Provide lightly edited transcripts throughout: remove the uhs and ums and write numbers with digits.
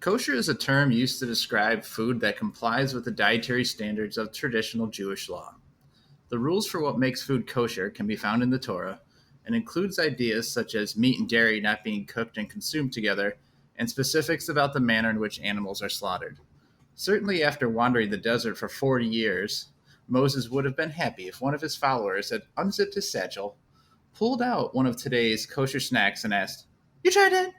Kosher is a term used to describe food that complies with the dietary standards of traditional Jewish law. The rules for what makes food kosher can be found in the Torah and includes ideas such as meat and dairy not being cooked and consumed together and specifics about the manner in which animals are slaughtered. Certainly after wandering the desert for 40 years, Moses would have been happy if one of his followers had unzipped his satchel, pulled out one of today's kosher snacks and asked, "You tried it?"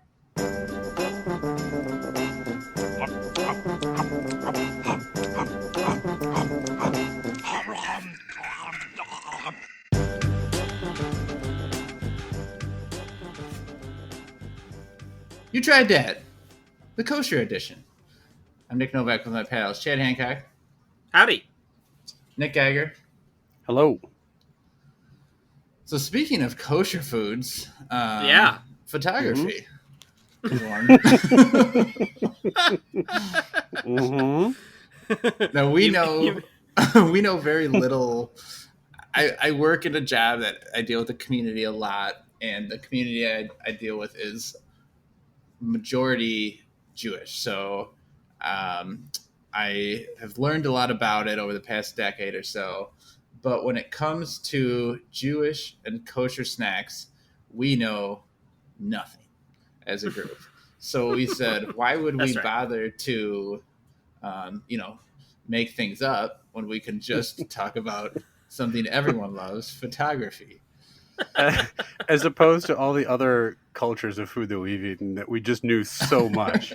You Tried Dat, the kosher edition. I'm Nick Novak with my pals Chad Hancock, Howdy. Nick Geiger. Hello. So speaking of kosher foods, photography. Now we know very little. I work in a job that I deal with the community a lot, and the community I deal with is majority Jewish. So I have learned a lot about it over the past decade or so. But when it comes to Jewish and kosher snacks, we know nothing as a group. So we said, why would we bother to, make things up when we can just talk about something everyone loves, photography? As opposed to all the other cultures of food that we've eaten that we just knew so much.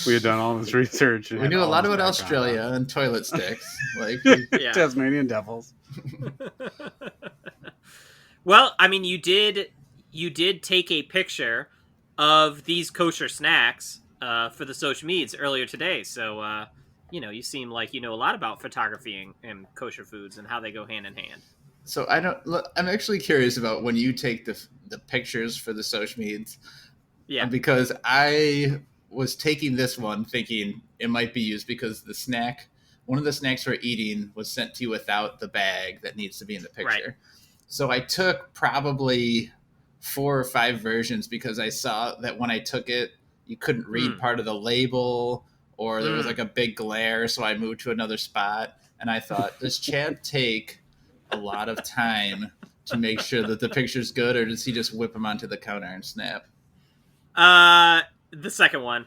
We had done all this research. We knew a lot about Australia and toilet sticks. Tasmanian devils. Well, I mean, you did take a picture of these kosher snacks for the social medias earlier today. So, you seem like you know a lot about photography and kosher foods and how they go hand in hand. So I'm actually curious about when you take the pictures for the social medias. Yeah. Because I was taking this one thinking it might be used because one of the snacks we're eating was sent to you without the bag that needs to be in the picture. Right. So I took probably 4 or 5 versions because I saw that when I took it, you couldn't read part of the label or there was like a big glare. So I moved to another spot and I thought, does Chad take a lot of time to make sure that the picture's good, or does he just whip them onto the counter and snap? The second one.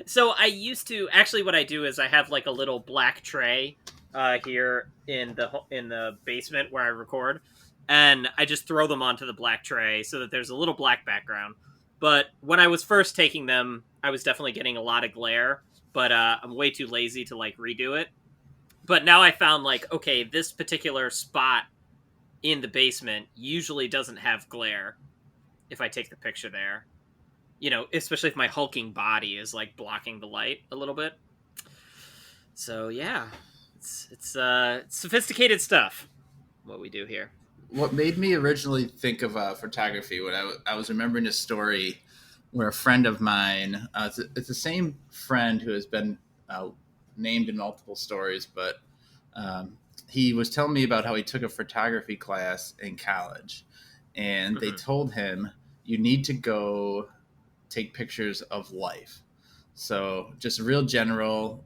So I used to actually. What I do is I have like a little black tray here in the basement where I record, and I just throw them onto the black tray so that there's a little black background. But when I was first taking them, I was definitely getting a lot of glare. But I'm way too lazy to like redo it. But now I found okay, this particular spot in the basement usually doesn't have glare if I take the picture there. Especially if my hulking body is blocking the light a little bit. So yeah, it's sophisticated stuff, what we do here. What made me originally think of photography when I was remembering a story where a friend of mine, it's the same friend who has been named in multiple stories, but he was telling me about how he took a photography class in college, and they told him, you need to go take pictures of life. So just real general,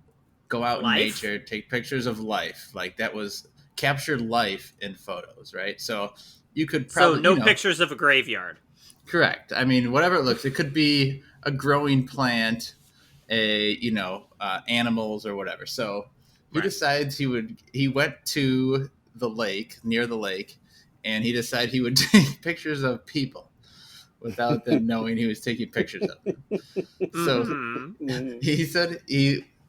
go out in nature, take pictures of life. That was capture life in photos, right? So you could probably... So no pictures of a graveyard. Correct. I mean, whatever it looks, it could be a growing plant, animals or whatever. So he decides he went to the lake, near the lake, and he decided he would take pictures of people without them knowing he was taking pictures of them. So he said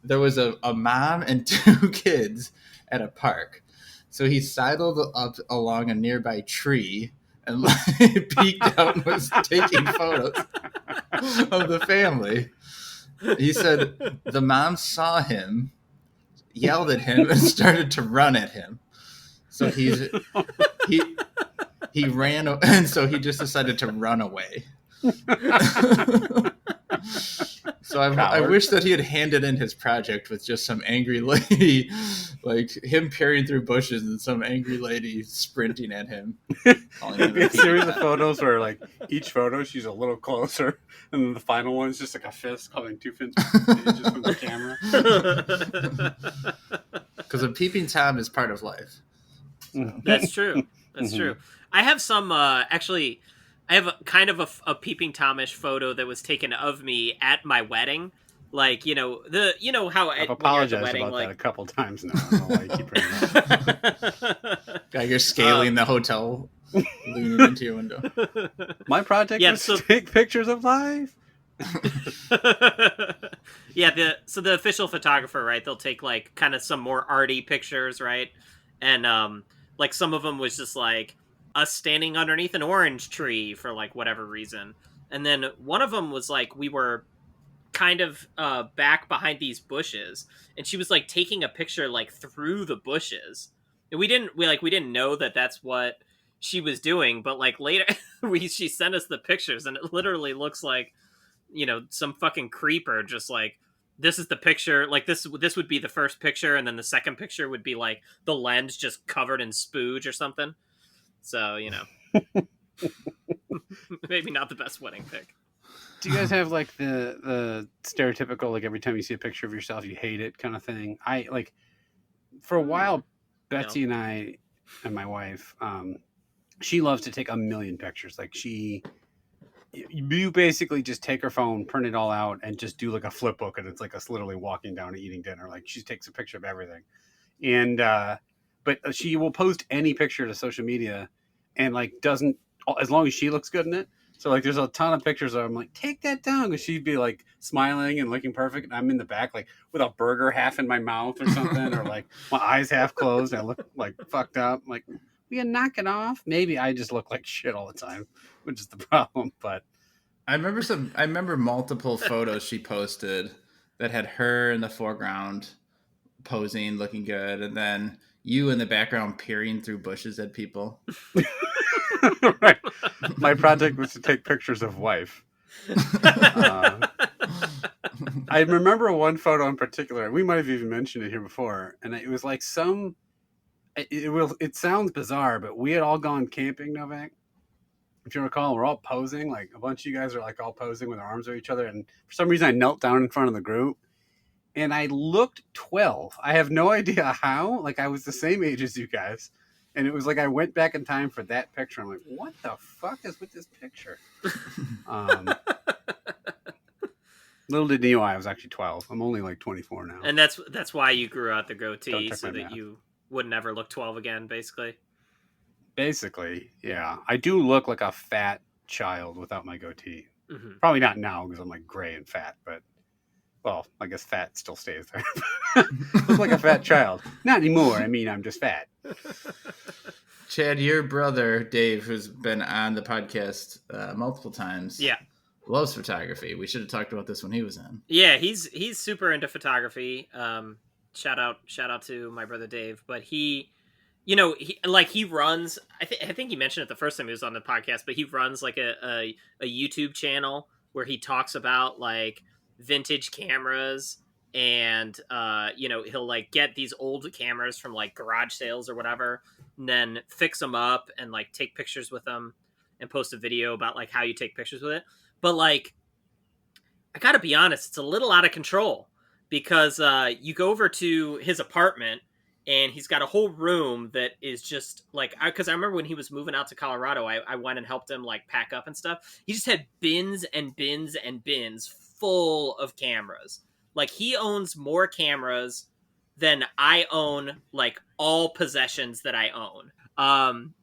there was a mom and 2 kids at a park. So he sidled up along a nearby tree and peeked out and was taking photos of the family. He said the mom saw him, yelled at him, and started to run at him. So he ran, and so he just decided to run away. So So I wish that he had handed in his project with just some angry lady, like him peering through bushes and some angry lady sprinting at him. It'd be a series of photos where, like, each photo she's a little closer, and then the final one is just like a fist calling 2 inches from the camera. Because a peeping Tom is part of life. So. That's true. That's true. I have some actually. I have kind of a peeping Tomish photo that was taken of me at my wedding. Like, how I've apologized wedding, about like... that a couple times now. I don't know why you keep bringing that up. You're scaling the hotel, leaning into your window. My project was to take pictures of life. Yeah, the official photographer, right? They'll take like kind of some more arty pictures, right? And like some of them was just like us standing underneath an orange tree for like whatever reason, and then one of them was like we were kind of back behind these bushes, and she was like taking a picture like through the bushes, and we didn't know that that's what she was doing, but like later she sent us the pictures, and it literally looks like some fucking creeper just like, this is the picture, like this would be the first picture, and then the second picture would be like the lens just covered in spooge or something. So, maybe not the best wedding pic. Do you guys have like the stereotypical, like every time you see a picture of yourself, you hate it kind of thing? I like, for a while, Betsy and I and my wife, she loves to take a million pictures. Like you basically just take her phone, print it all out, and just do like a flip book, and it's like us literally walking down and eating dinner. Like she takes a picture of everything, and but she will post any picture to social media, and like doesn't, as long as she looks good in it. So like there's a ton of pictures where I'm like, take that down, because she'd be like smiling and looking perfect, and I'm in the back like with a burger half in my mouth or something, or like my eyes half closed, and I look like fucked up. I'm like, will you knock it off? Maybe I just look like shit all the time, which is the problem. But I remember multiple photos she posted that had her in the foreground posing, looking good, and then you in the background peering through bushes at people. Right. My project was to take pictures of wife. I remember one photo in particular. We might have even mentioned it here before, and it was like it sounds bizarre, but we had all gone camping, Novak. If you recall, we're all posing. Like a bunch of you guys are like all posing with our arms around each other, and for some reason I knelt down in front of the group, and I looked 12. I have no idea how. Like I was the same age as you guys. And it was like I went back in time for that picture. I'm like, what the fuck is with this picture? Little did you know I was actually 12. I'm only like 24 now. And that's why you grew out the goatee, so that you would never look 12 again, basically. Basically, yeah. I do look like a fat child without my goatee. Mm-hmm. Probably not now because I'm like gray and fat, but well, I guess fat still stays there. Look like a fat child. Not anymore. I mean, I'm just fat. Chad, your brother, Dave, who's been on the podcast multiple times, loves photography. We should have talked about this when he was in. Yeah, he's super into photography. Shout out to my brother Dave. But he runs, I think he mentioned it the first time he was on the podcast, but he runs like a YouTube channel where he talks about like vintage cameras, and he'll like get these old cameras from like garage sales or whatever, and then fix them up and like take pictures with them and post a video about like how you take pictures with it. But like, I gotta be honest, it's a little out of control, because you go over to his apartment and he's got a whole room that is just like, because I remember when he was moving out to Colorado, I went and helped him like pack up and stuff. He just had bins and bins and bins full of cameras. Like he owns more cameras than I own, like all possessions that I own.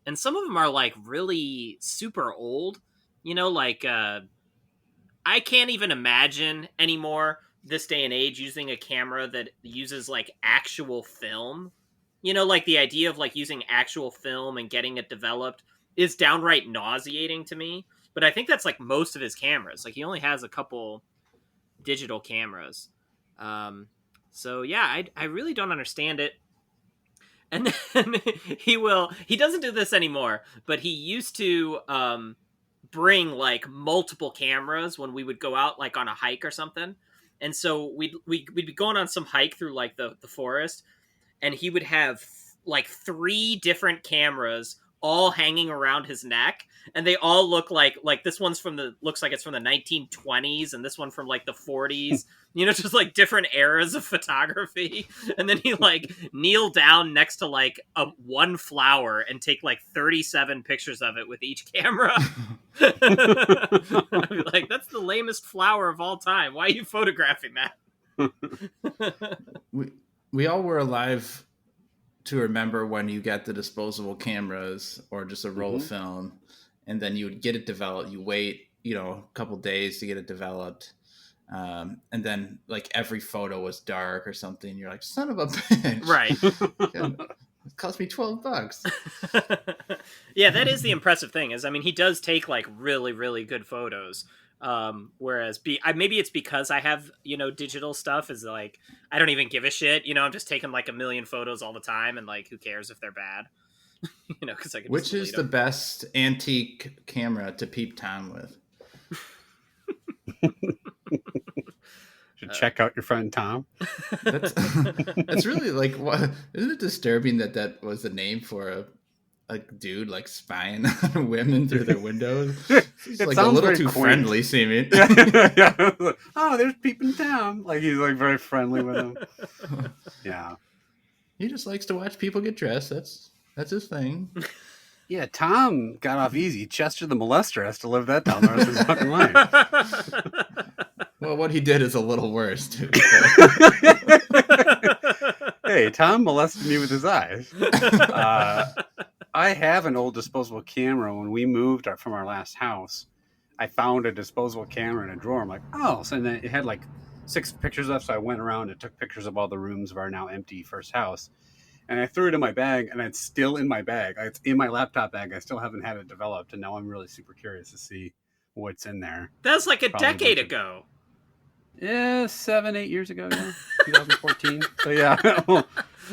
And some of them are like really super old, like I can't even imagine anymore this day and age using a camera that uses like actual film. Like the idea of like using actual film and getting it developed is downright nauseating to me. But I think that's like most of his cameras. Like he only has a couple digital cameras. So yeah, I really don't understand it. And then he doesn't do this anymore, but he used to bring like multiple cameras when we would go out like on a hike or something. And so we'd be going on some hike through like the forest, and he would have like 3 different cameras all hanging around his neck, and they all look like this one's looks like it's from the 1920s, and this one from like the 40s, just like different eras of photography. And then he like kneel down next to like one flower and take like 37 pictures of it with each camera. I'd be like, that's the lamest flower of all time. Why are you photographing that? We all were alive to remember when you got the disposable cameras or just a roll of film, and then you would get it developed. You wait, a couple days to get it developed. And then like every photo was dark or something. You're like, son of a bitch. Right. It cost me $12. Yeah, that is the impressive thing is, he does take like really, really good photos. Whereas maybe it's because I have, digital stuff is like, I don't even give a shit. I'm just taking like a million photos all the time. And like, who cares if they're bad? Cause I can Which is the best antique camera to peep Tom with? Should check out your friend Tom. That's really like, what? Isn't it disturbing that was the name for a dude like spying on women through their windows? It's like a little too friendly seeming. Yeah. Oh, there's peeping Tom. Like he's like very friendly with him. Yeah. He just likes to watch people get dressed. That's his thing. Yeah, Tom got off easy. Chester the molester has to live that down the rest of his fucking life. Well, what he did is a little worse, too. Hey, Tom molested me with his eyes. I have an old disposable camera. When we moved from our last house, I found a disposable camera in a drawer. I'm like, oh, so then it had like 6 pictures left. So I went around and took pictures of all the rooms of our now empty first house. And I threw it in my bag, and it's still in my bag. It's in my laptop bag. I still haven't had it developed, and now I'm really super curious to see what's in there. That's like a decade ago. Yeah, 7-8 years ago, yeah. 2014. So yeah, well,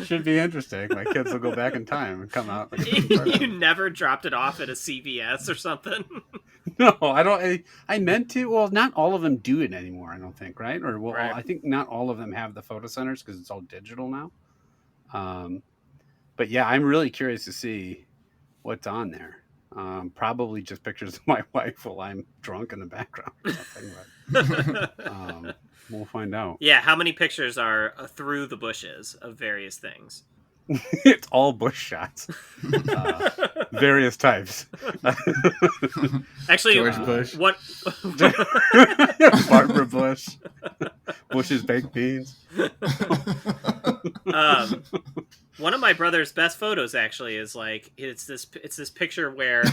should be interesting. My kids will go back in time and come out. You never dropped it off at a CVS or something? No, I don't. I meant to. Well, not all of them do it anymore, I don't think, right? Or well, right. I think not all of them have the photo centers because it's all digital now. But yeah, I'm really curious to see what's on there. Probably just pictures of my wife while I'm drunk in the background or something. But, we'll find out. Yeah, how many pictures are through the bushes of various things? It's all bush shots. Various types. Actually, George Bush. What? Barbara Bush. Bush's baked beans. One of my brother's best photos actually is like it's this picture where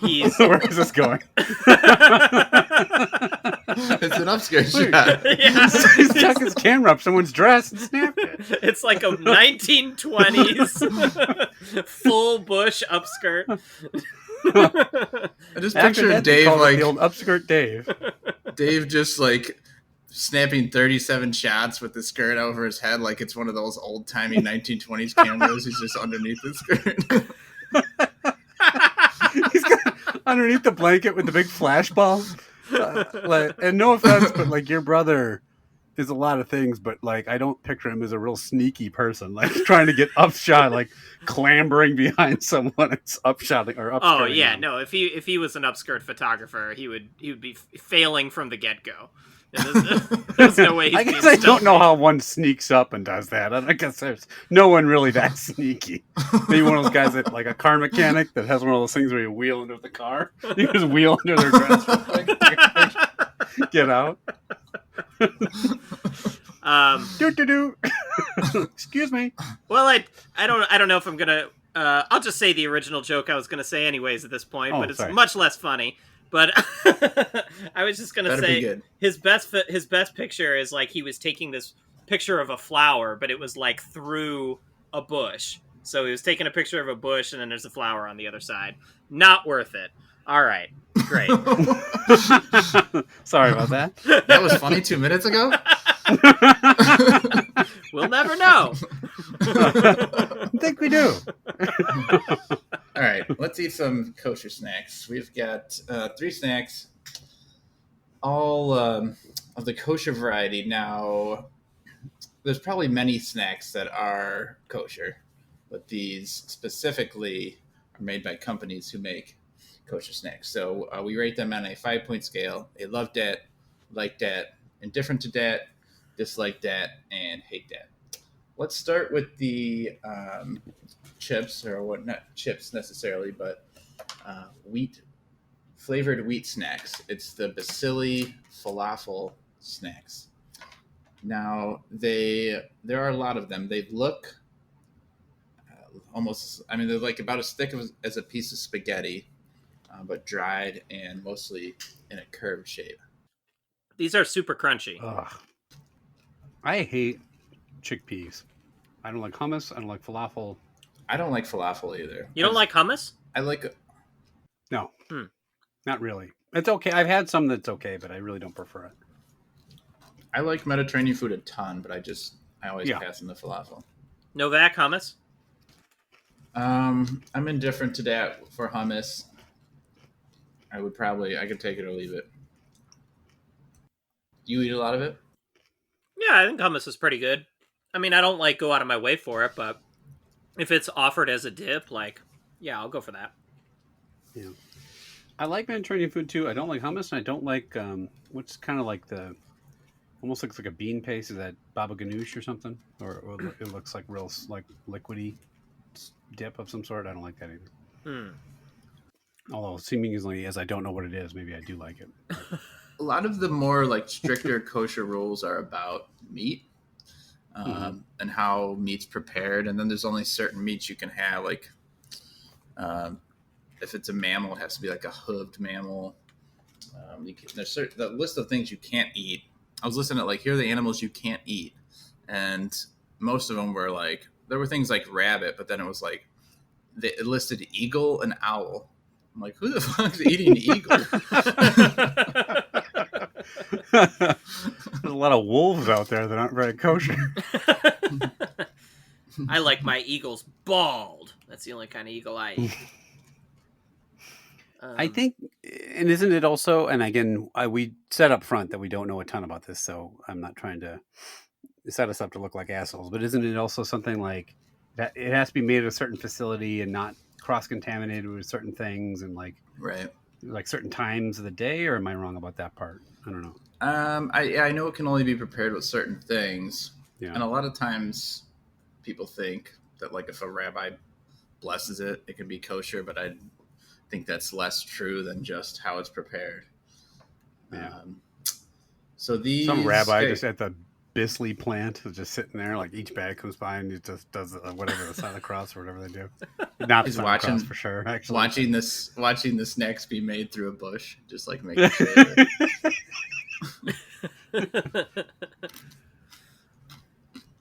he's where is this going? It's an upskirt shot. Yeah. He's stuck his camera up someone's dress and snapped it. It's like a 1920s full bush upskirt. I just picture Dave like the old upskirt Dave. Dave just like snapping 37 shots with the skirt over his head like it's one of those old-timey 1920s cameras. He's just underneath the skirt. He's got underneath the blanket with the big flash bulb. And no offense, but like your brother is a lot of things, but like I don't picture him as a real sneaky person, like trying to get upshot, like clambering behind someone and upshotting or upskirting. Oh yeah, them. no. If he was an upskirt photographer, he would be failing from the get-go. There's no way. I guess I don't know how one sneaks up and does that. I guess there's no one really that sneaky. Maybe one of those guys that like a car mechanic that has one of those things where you wheel into the car. You just wheel under their dress real quick, get out. Do. Excuse me. Well, I don't know if I'm gonna. I'll just say the original joke I was gonna say anyways at this point, but it's much less funny. But I was just gonna say his best picture is like he was taking this picture of a flower, but it was like through a bush. So he was taking a picture of a bush, and then there's a flower on the other side. Not worth it. All right, great. Sorry about that. That was funny 2 minutes ago. We'll never know. I think we do. All right, let's eat some kosher snacks. We've got 3 snacks, all of the kosher variety. Now, there's probably many snacks that are kosher, but these specifically are made by companies who make kosher snacks. So we rate them on a 5-point scale: a love dat, like dat, indifferent to dat, dislike dat, and hate dat. Let's start with the chips, or what? Not chips necessarily, but wheat flavored wheat snacks. It's the Bissli Falafel snacks. Now there are a lot of them. They look almost. I mean, they're like about as thick as a piece of spaghetti, but dried and mostly in a curved shape. These are super crunchy. Ugh. I hate chickpeas. I don't like hummus. I don't like falafel. I don't like falafel either. You don't like hummus? I like. No, not really. It's okay. I've had some that's okay, but I really don't prefer it. I like Mediterranean food a ton, but I always pass on the falafel. Novak hummus? I'm indifferent to that for hummus. I could take it or leave it. You eat a lot of it? Yeah, I think hummus is pretty good. I mean, I don't go out of my way for it, but if it's offered as a dip, I'll go for that. Yeah. I like Mediterranean food too. I don't like hummus, and I don't like what's kind of like almost looks like a bean paste. Is that baba ganoush or something? Or it looks like real liquidy dip of some sort. I don't like that either. Although seemingly, as I don't know what it is, maybe I do like it. A lot of the more stricter kosher rules are about meat and how meat's prepared, and then there's only certain meats you can have. If it's a mammal, it has to be a hooved mammal. There's the list of things you can't eat. I was listening to here are the animals you can't eat, and most of them were there were things like rabbit, but then it was it listed eagle and owl. I'm like, who the fuck's eating eagle? There's a lot of wolves out there that aren't very kosher. I like my eagles bald. That's the only kind of eagle I eat. I think, and isn't it also, and again, we said up front that we don't know a ton about this, so I'm not trying to set us up to look like assholes, but isn't it also something like that it has to be made at a certain facility and not cross-contaminated with certain things and right, certain times of the day, or am I wrong about that part? I don't know. I know it can only be prepared with certain things, and a lot of times people think that if a rabbi blesses it, it can be kosher, but I think that's less true than just how it's prepared. So these some rabbi just at the Bissli plant is just sitting there, each bag comes by and it just does whatever the sign of the cross or whatever they do. Not the sign of the cross for sure. Actually, watching the snacks be made through a bush, just making sure.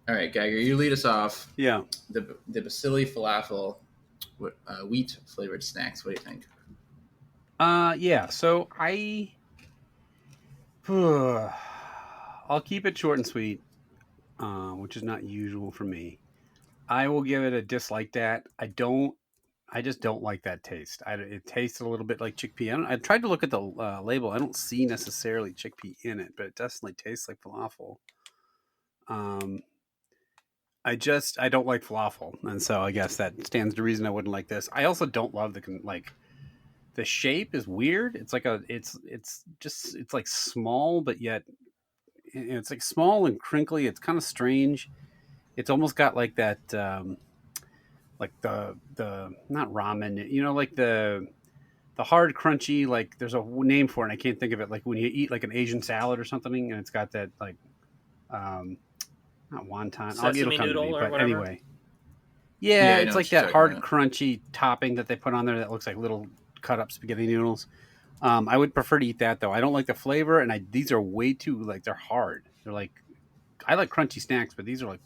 All right, Geiger, you lead us off. Yeah, the Bissli Falafel wheat flavored snacks. What do you think? So I'll keep it short and sweet, which is not usual for me. I will give it a dislike that. I just don't like that taste. It tastes a little bit like chickpea. I tried to look at the label. I don't see necessarily chickpea in it, but it definitely tastes like falafel. I don't like falafel, and so I guess that stands to reason I wouldn't like this. I also don't love the shape is weird. It's it's small, but yet it's small and crinkly. It's kind of strange. It's almost got that the not ramen, the hard crunchy, there's a name for it and I can't think of it, when you eat an Asian salad or something and it's got that not wonton. Sesame noodle or whatever. Anyway. Yeah, it's that hard, crunchy topping that they put on there that looks like little cut up spaghetti noodles. I would prefer to eat that though. I don't like the flavor, and these are way too they're hard. They're I like crunchy snacks, but these are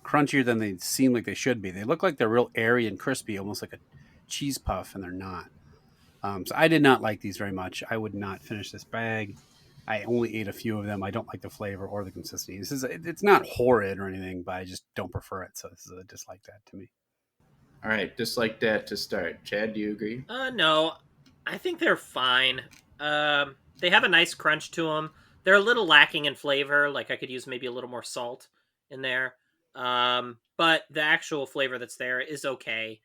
crunchier than they seem like they should be. They look like they're real airy and crispy, almost like a cheese puff, and they're not. So I did not like these very much. I would not finish this bag. I only ate a few of them. I don't like the flavor or the consistency. It's not horrid or anything, but I just don't prefer it. So this is a dislike that to me. All right, dislike that to start. Chad, do you agree? No, I think they're fine. They have a nice crunch to them. They're a little lacking in flavor. Like I could use maybe a little more salt in there. But the actual flavor that's there is okay.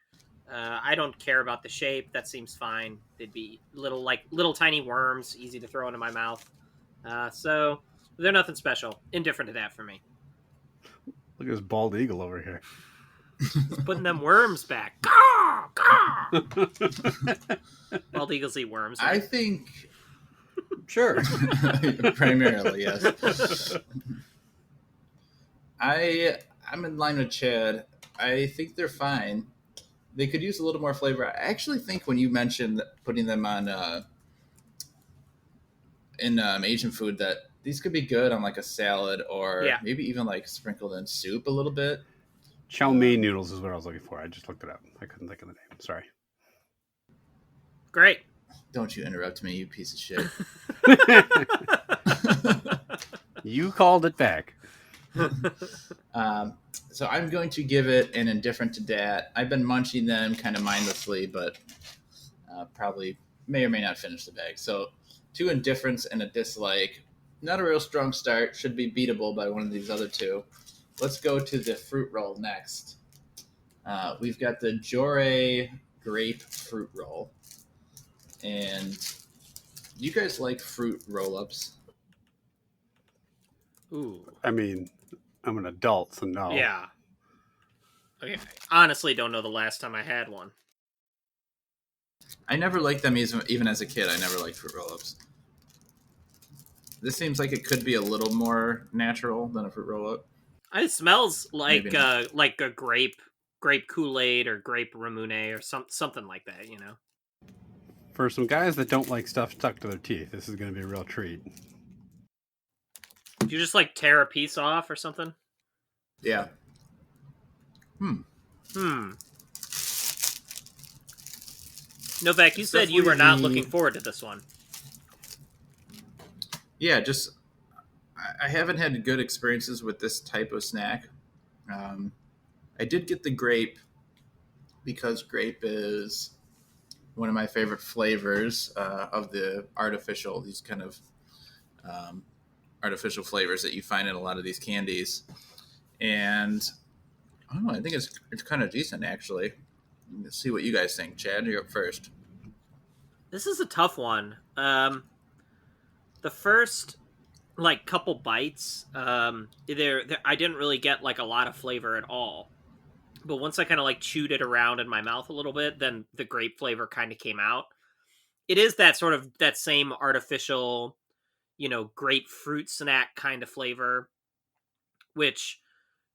I don't care about the shape. That seems fine. They'd be little tiny worms, easy to throw into my mouth. So they're nothing special. Indifferent to that for me. Look at this bald eagle over here. He's putting them worms back. Caw, caw. Bald eagles eat worms. Right? I think... Sure. Primarily, yes. I'm in line with Chad. I think they're fine. They could use a little more flavor. I actually think when you mentioned putting them on in Asian food, that these could be good on like a salad or maybe even like sprinkled in soup a little bit. Chow mein noodles is what I was looking for. I just looked it up. I couldn't think of the name. Sorry. Great. Don't you interrupt me, you piece of shit. You called it back. So I'm going to give it an indifferent to dat. I've been munching them kind of mindlessly, but probably may or may not finish the bag. So 2 indifferents and a dislike. Not a real strong start. Should be beatable by one of these other 2. Let's go to the fruit roll next. We've got the Joray Grape Fruit Roll. And do you guys like fruit roll-ups? Ooh. I mean, I'm an adult, so no. Yeah. Okay. I honestly don't know the last time I had one. I never liked them even as a kid. I never liked fruit roll-ups. This seems like it could be a little more natural than a fruit roll-up. It smells like a grape Kool-Aid or grape Ramune or something like that, you know. For some guys that don't like stuff stuck to their teeth, this is going to be a real treat. Do you just like tear a piece off or something? Yeah. Novak, you said you were not looking forward to this one. Yeah, just I haven't had good experiences with this type of snack. I did get the grape because grape is one of my favorite flavors of the these kind of artificial flavors that you find in a lot of these candies. And I don't know, I think it's kind of decent, actually. Let's see what you guys think. Chad, you're up first. This is a tough one. The first couple bites, I didn't really get like a lot of flavor at all. But once I kind of chewed it around in my mouth a little bit, then the grape flavor kind of came out. It is that same artificial, grapefruit snack kind of flavor, which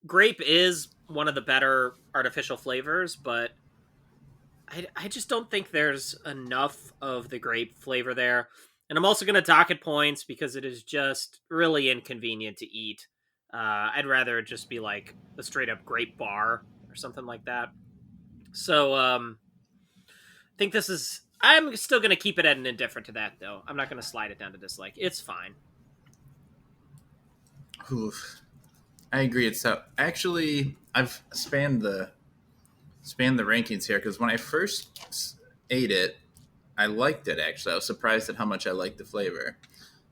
grape is one of the better artificial flavors, but I just don't think there's enough of the grape flavor there. And I'm also going to dock it points because it is just really inconvenient to eat. I'd rather it just be like a straight up grape bar or something like that. So I think I'm still going to keep it at an indifferent to that, though. I'm not going to slide it down to dislike. It's fine. Oof. I agree. Actually, I've spanned the rankings here because when I first ate it, I liked it, actually. I was surprised at how much I liked the flavor.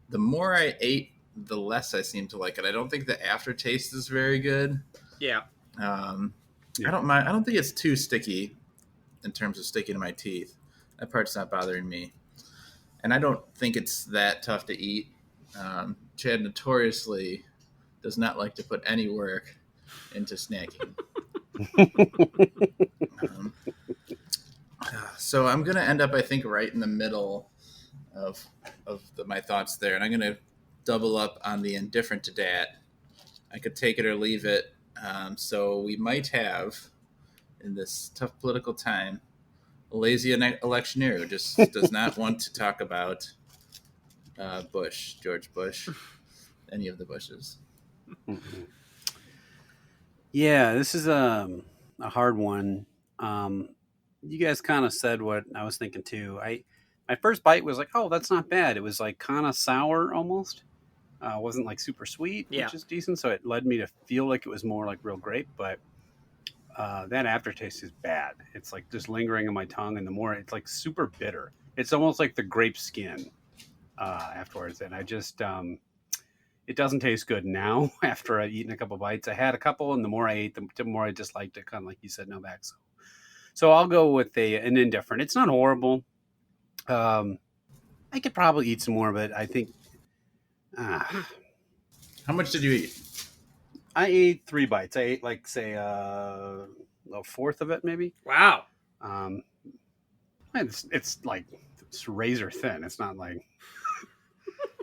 The more I ate, the less I seemed to like it. I don't think the aftertaste is very good. Yeah. I don't mind. I don't think it's too sticky in terms of sticking to my teeth. That part's not bothering me. And I don't think it's that tough to eat. Chad notoriously does not like to put any work into snacking. So I'm going to end up, I think, right in the middle of my thoughts there. And I'm going to double up on the indifferent to dat. I could take it or leave it. So we might have, in this tough political time, a lazy electioneer who just does not want to talk about George Bush, any of the Bushes. Yeah, this is a hard one. You guys kind of said what I was thinking too. My first bite was like, oh, that's not bad. It was like kind of sour almost. Wasn't like super sweet, which is decent. So it led me to feel like it was more like real grape, but that aftertaste is bad. It's like just lingering in my tongue, and the more it's like super bitter. It's almost like the grape skin afterwards. And I just, It doesn't taste good now after I've eaten a couple bites. I had a couple, and the more I ate, the more I disliked it, kind of like you said, no back. So I'll go with an indifferent. It's not horrible. I could probably eat some more, but I think... How much did you eat? I ate 3 bites. I ate, like, say, a fourth of it, maybe. Wow. It's like it's razor thin. It's not like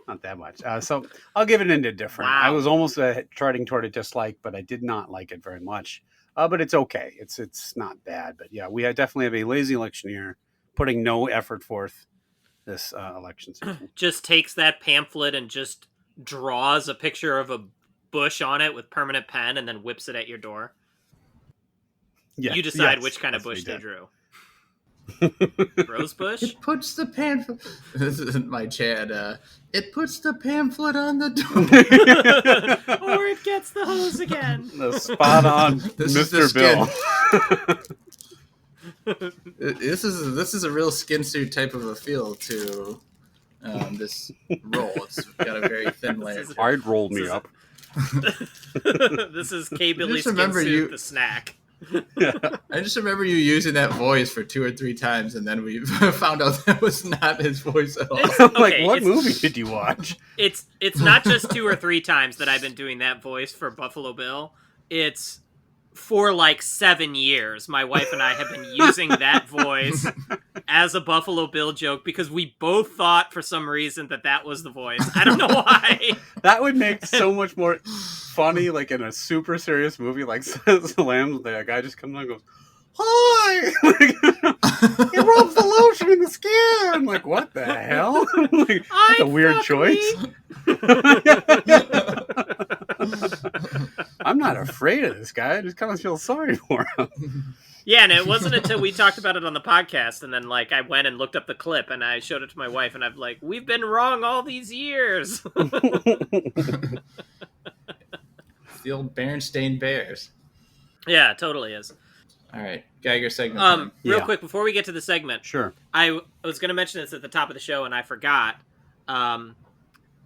not that much. So I'll give it an indifferent. Wow. I was almost charting toward a dislike, but I did not like it very much. But it's okay. It's not bad. But yeah, we definitely have a lazy electioneer putting no effort forth this election season. Just takes that pamphlet and just draws a picture of a bush on it with permanent pen and then whips it at your door. Yeah, You decide which kind of bush they drew. Rose bush? It puts the pamphlet. This isn't my Chad. It puts the pamphlet on the door. Or it gets the hose again. The spot on Mr. Bill. This is a real skin suit type of a feel to this roll. It's got a very thin layer. I'd roll me up. This is K. Billy Skin Suit, the snack. I just remember you using that voice for 2 or 3 times, and then we found out that was not his voice at all. Like, what movie did you watch? It's not just 2 or 3 times that I've been doing that voice for Buffalo Bill. It's for like 7 years. My wife and I have been using that voice as a Buffalo Bill joke because we both thought for some reason that was the voice. I don't know why. That would make so much more funny, like in a super serious movie like Shalom. The guy just comes on and goes, "Hi!" He rubs the lotion in the skin. I'm like, what the hell? Like, that's a weird choice. I'm not afraid of this guy. I just kind of feel sorry for him. Yeah, and it wasn't until we talked about it on the podcast, and then like I went and looked up the clip, and I showed it to my wife, and I'm like, "We've been wrong all these years." The old Berenstain Bears. Yeah, it totally is. All right, Geiger segment. Real quick before we get to the segment, sure. I was going to mention this at the top of the show, and I forgot.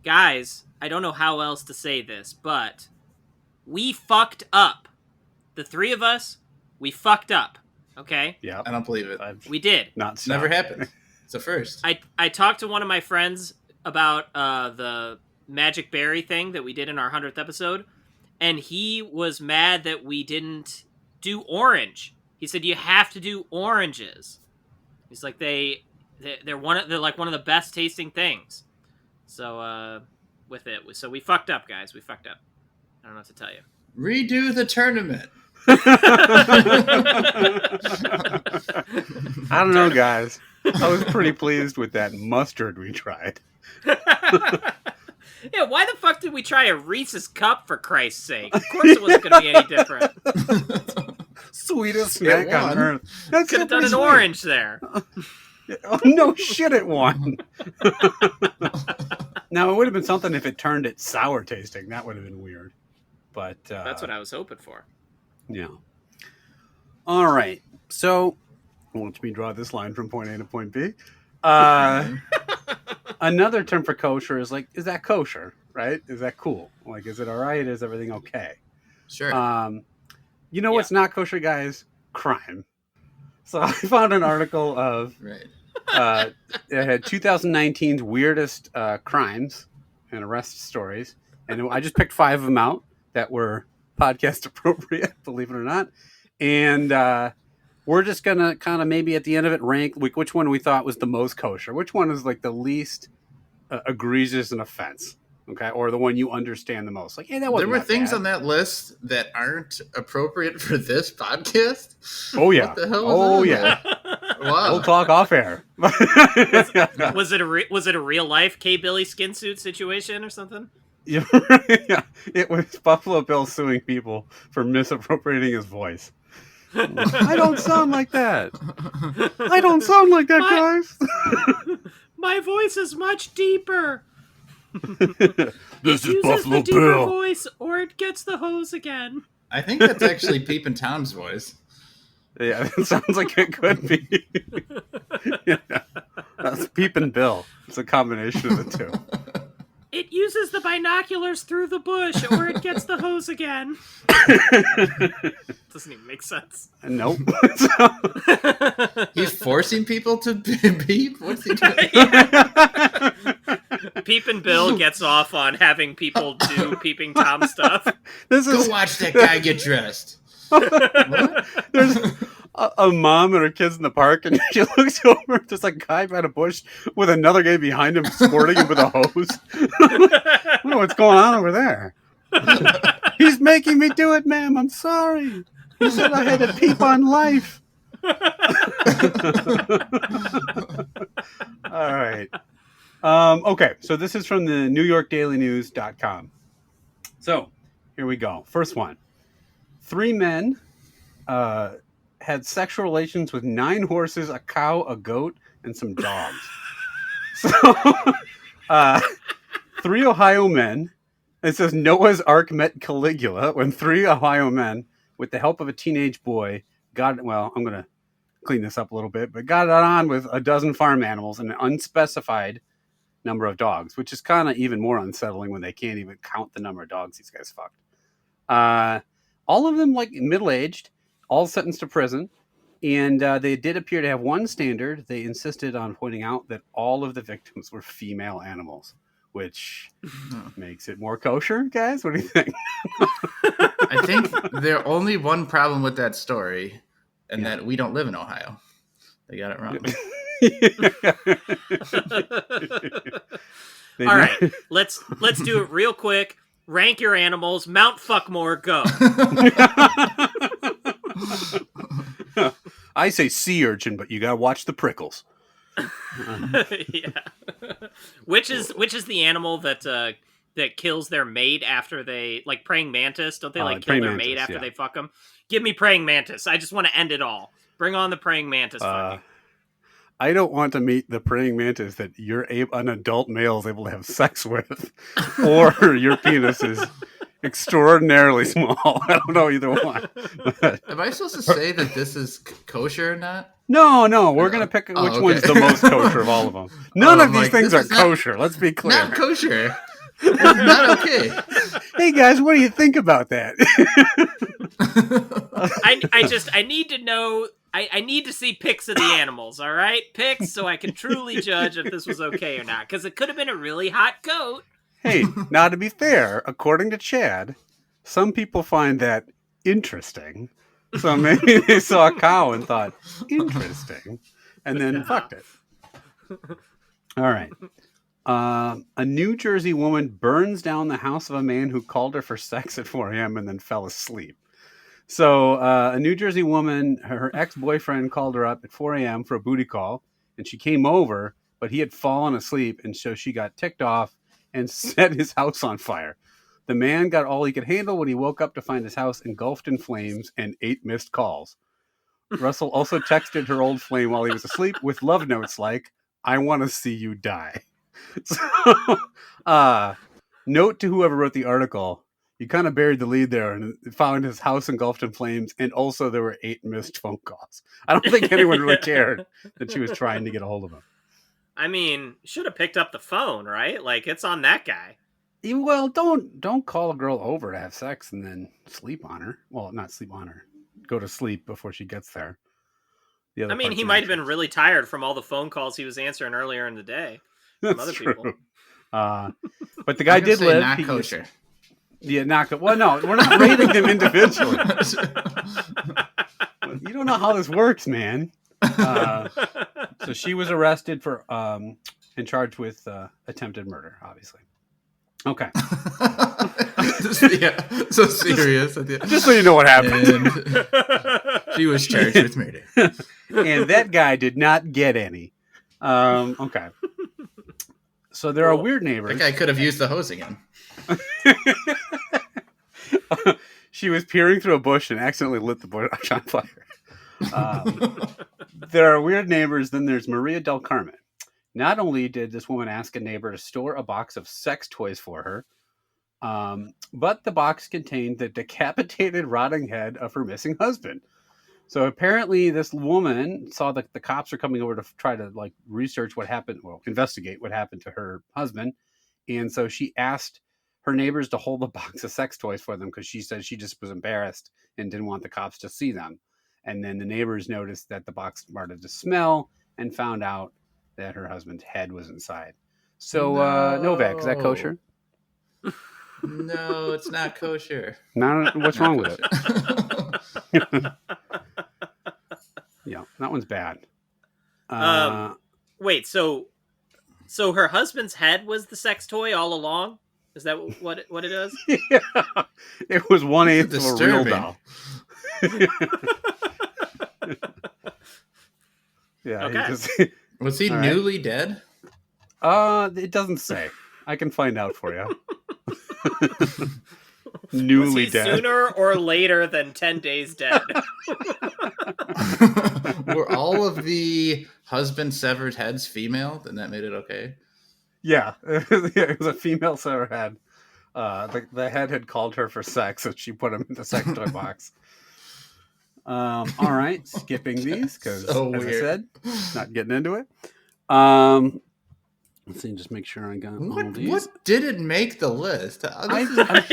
Guys, I don't know how else to say this, but we fucked up. The 3 of us, we fucked up. Okay? Yeah. I don't believe it. We did. It's never happened. It's a first. I talked to one of my friends about the Magic Berry thing that we did in our 100th episode, and he was mad that we didn't do orange. He said you have to do oranges. He's like they're like one of the best tasting things. So so we fucked up, guys. We fucked up. I don't know what to tell you. Redo the tournament. I don't know, guys. I was pretty pleased with that mustard we tried. Yeah, why the fuck did we try a Reese's cup, for Christ's sake? Of course it wasn't going to be any different. Sweetest snack on earth. Could have done an orange there. Oh, no shit, it won. Now, it would have been something if it turned it sour tasting. That would have been weird. But that's what I was hoping for. Yeah. All right. So, watch me draw this line from point A to point B. Another term for kosher is like, is that kosher? Right? Is that cool? Like, is it all right? Is everything okay? Sure. You know what's not kosher, guys? Crime. So I found an article of it had 2019's weirdest crimes and arrest stories, and I just picked 5 of them out that were podcast appropriate, believe it or not. And we're just gonna kind of maybe at the end of it rank which one we thought was the most kosher, which one is like the least egregious an offense. Okay, or the one you understand the most. Like, hey, that wasn't there were things bad on that list that aren't appropriate for this podcast. Oh yeah. What the hell was that? Wow. We'll talk off air. Was it a real life K. Billy skin suit situation or something? Yeah, it was Buffalo Bill suing people for misappropriating his voice. I don't sound like that. I don't sound like that, guys. My voice is much deeper. This is Buffalo the deeper Bill. Voice, or it gets the hose again. I think that's actually Peeping Tom's voice. Yeah, it sounds like it could be. Yeah. That's Peeping Bill. It's a combination of the two. It uses the binoculars through the bush, or it gets the hose again. Doesn't even make sense. Nope. He's forcing people to peep? What's he doing? Peeping Bill gets off on having people do Peeping Tom stuff. Go watch that guy get dressed. There's a mom and her kids in the park, and she looks over. There's a guy by a bush with another guy behind him, squirting him with a hose. I don't know what's going on over there. He's making me do it, ma'am. I'm sorry. He said I had to peep on life. All right. Okay, so this is from the NewYorkDailyNews.com. So here we go. First one. 3 men had sexual relations with 9 horses, a cow, a goat, and some dogs. So 3 Ohio men. It says Noah's Ark met Caligula when 3 Ohio men, with the help of a teenage boy, I'm going to clean this up a little bit, but got it on with a dozen farm animals and an unspecified number of dogs, which is kind of even more unsettling when they can't even count the number of dogs these guys fucked. All of them middle-aged, all sentenced to prison, and they did appear to have one standard. They insisted on pointing out that all of the victims were female animals, which makes it more kosher, guys. What do you think? I think there's only one problem with that story, and that we don't live in Ohio. They got it wrong. All right, let's do it real quick. Rank your animals. Mount Fuckmore, go. I say sea urchin, but you gotta watch the prickles. Yeah. Which is the animal that kills their mate after they praying mantis? Don't they kill their mate after they fuck them? Give me praying mantis. I just want to end it all. Bring on the praying mantis. I don't want to meet the praying mantis that an adult male is able to have sex with, or your penis is extraordinarily small. I don't know either one. Am I supposed to say that this is kosher or not? No. We're going to pick which one's the most kosher of all of them. None of these things are kosher. Let's be clear. Not kosher. It's not okay. Hey, guys, what do you think about that? I need to know. I need to see pics of the animals, all right? Pics so I can truly judge if this was okay or not. Because it could have been a really hot goat. Hey, now to be fair, according to Chad, some people find that interesting. So maybe they saw a cow and thought, interesting, and then fucked it. All right. A New Jersey woman burns down the house of a man who called her for sex at 4 a.m. and then fell asleep. So a New Jersey woman, her ex-boyfriend called her up at 4 a.m. for a booty call, and she came over, but he had fallen asleep, and so she got ticked off and set his house on fire. The man got all he could handle when he woke up to find his house engulfed in flames and 8 missed calls. Russell also texted her old flame while he was asleep with love notes like, "I want to see you die." So, note to whoever wrote the article, you kind of buried the lead there and found his house engulfed in flames, and also there were 8 missed phone calls. I don't think anyone really cared that she was trying to get a hold of him. I mean, should have picked up the phone, right? It's on that guy. Well, don't call a girl over to have sex and then sleep on her. Well, not sleep on her. Go to sleep before she gets there. I mean, he might have been really tired from all the phone calls he was answering earlier in the day from other people. But the guy did live. Not kosher. Yeah, not. Well, no, we're not rating them individually. You don't know how this works, man. So she was arrested for and charged with attempted murder, obviously. Okay. So serious. Just so you know what happened. She was charged with murder. And that guy did not get any. Okay. So there are weird neighbors. That guy could have used the hose again. She was peering through a bush and accidentally lit the bush on fire. There are weird neighbors. Then there's Maria del Carmen. Not only did this woman ask a neighbor to store a box of sex toys for her, but the box contained the decapitated, rotting head of her missing husband. So apparently this woman saw that the cops were coming over to try to research what happened, investigate what happened to her husband. And so she asked her neighbors to hold the box of sex toys for them because she said she just was embarrassed and didn't want the cops to see them. And then the neighbors noticed that the box started to smell and found out that her husband's head was inside. So, Novak, is that kosher? No, it's not kosher. What's wrong with it? Yeah, that one's bad. Wait, so her husband's head was the sex toy all along? Is that what it is? Yeah, it was 1/8 of a real doll. Yeah. Okay. Was he newly dead? It doesn't say. I can find out for you. Newly dead. Sooner or later than 10 days dead? Were all of the husband severed heads female? Then that made it okay. Yeah, it was a female severed head. The head had called her for sex, and she put him in the sex toy box. All right, skipping these because, as I said, not getting into it. Let's see, just make sure I got all these. What didn't make the list? I'm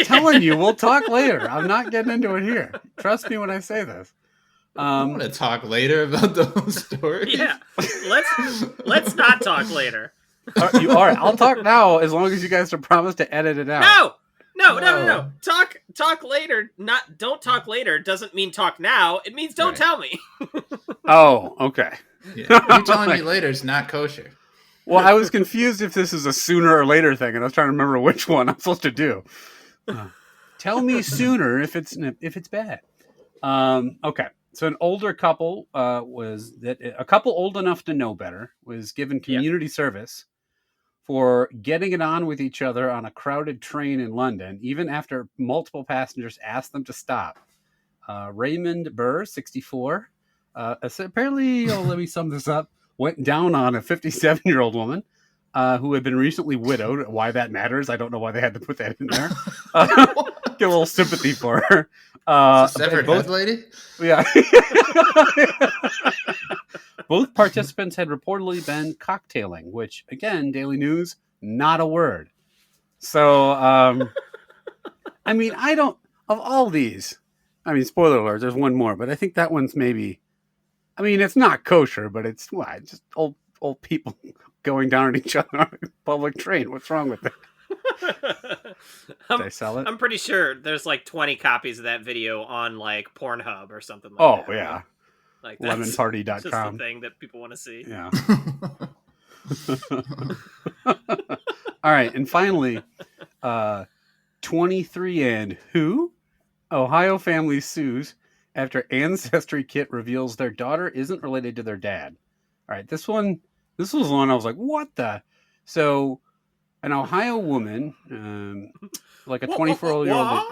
telling you, we'll talk later. I'm not getting into it here. Trust me when I say this. I want to talk later about those stories. Yeah, let's not talk later. All right, I'll talk now as long as you guys are promised to edit it out. No. Talk later. Don't talk later doesn't mean talk now. It means don't tell me. Oh, okay. Yeah. You telling me later is not kosher. Well, I was confused if this is a sooner or later thing, and I was trying to remember which one I'm supposed to do. Tell me sooner if it's bad. Okay. So an older couple a couple old enough to know better was given community service for getting it on with each other on a crowded train in London, even after multiple passengers asked them to stop. Raymond Burr, 64, apparently, let me sum this up, went down on a 57-year-old woman who had been recently widowed. Why that matters, I don't know why they had to put that in there. Get a little sympathy for her. Severed head lady? Yeah. Both participants had reportedly been cocktailing, which, again, Daily News, not a word. So, I mean, of all these, I mean, spoiler alert, there's one more, but I think that one's maybe, I mean, it's not kosher, but it's just old people going down on each other on a public train. What's wrong with that? Did I sell it? I'm pretty sure there's like 20 copies of that video on like Pornhub or something like that. Oh, yeah. Like lemonparty.com. Just the thing that people want to see. Yeah. All right. And finally, 23 and who? Ohio family sues after Ancestry Kit reveals their daughter isn't related to their dad. All right. This was one I was like, what the? So an Ohio woman, like a 24-year-old.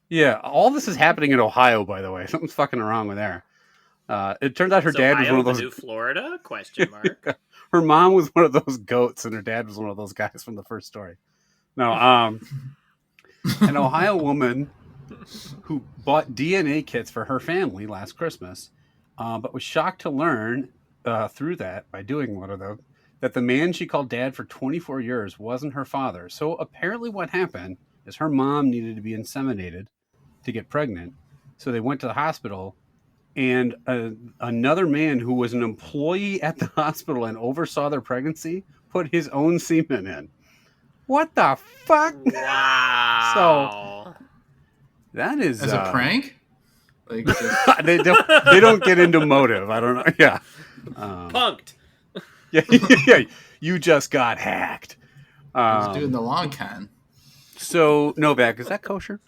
Yeah. All this is happening in Ohio, by the way. Something's fucking wrong with there. It turned out her dad was one of those. New Florida? Question mark. Her mom was one of those goats, and her dad was one of those guys from the first story. No, an Ohio woman who bought DNA kits for her family last Christmas, but was shocked to learn through that by doing one of them that the man she called dad for 24 years wasn't her father. So apparently, what happened is her mom needed to be inseminated to get pregnant, so they went to the hospital. And another man who was an employee at the hospital and oversaw their pregnancy put his own semen in. What the fuck? Wow. So that is as a prank. Like they don't get into motive. I don't know. Yeah. Punked. Yeah. You just got hacked. I was doing the long con. So Novak, is that kosher?